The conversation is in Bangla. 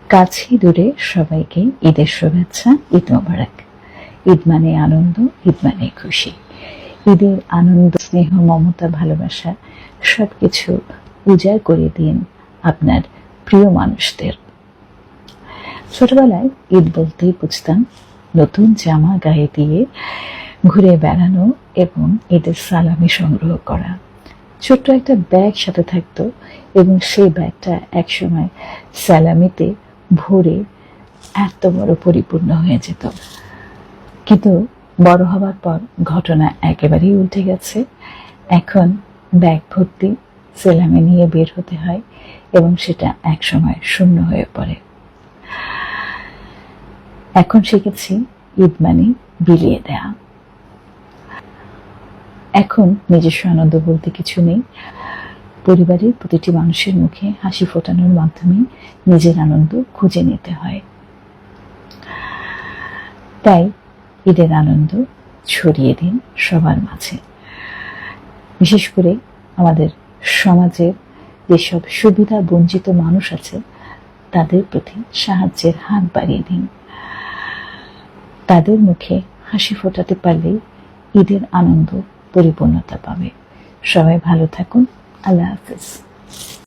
কাছে দূরে সবাইকে ঈদের শুভেচ্ছা, ঈদ মোবারক। ঈদ মানে আনন্দ, ঈদ মানে খুশি। ঈদের আনন্দ, স্নেহ, মমতা, ভালোবাসা সবকিছু উজাড় করে দিন আপনার প্রিয় মানুষদের। ছোটবেলায় ঈদ বলতেই বুঝতাম নতুন জামা গায়ে দিয়ে ঘুরে বেড়ানো এবং ঈদের সালামি সংগ্রহ করা। ছোট্ট একটা ব্যাগ সাথে থাকতো এবং সেই ব্যাগটা একসময় সালামিতে ভরে এত বড় পরিপূর্ণ হয়ে যেত। কিন্তু বড় হবার পর ঘটনা একেবারেই উল্টে গেছে। এখন ব্যাগ ভর্তি সালামি নিয়ে বের হতে হয় এবং সেটা একসময় শূন্য হয়ে পড়ে। এখন শিখেছি ঈদ মানে বিলিয়ে দেয়া। এখন নিজস্ব আনন্দ বলতে কিছু নেই। পরিবারের প্রতিটি মানুষের মুখে হাসি ফোটানোর মাধ্যমে নিজের আনন্দ খুঁজে নিতে হয়। তাই ঈদের আনন্দ ছড়িয়ে দিন সবার মাঝে। বিশেষ করে আমাদের সমাজের যেসব সুবিধা বঞ্চিত মানুষ আছে তাদের প্রতি সাহায্যের হাত বাড়িয়ে দিন। তাদের মুখে হাসি ফোটাতে পারলেই ঈদের আনন্দ পরিপূর্ণতা পাবে। সবাই ভালো থাকুন। আল্লাহ হাফেজ।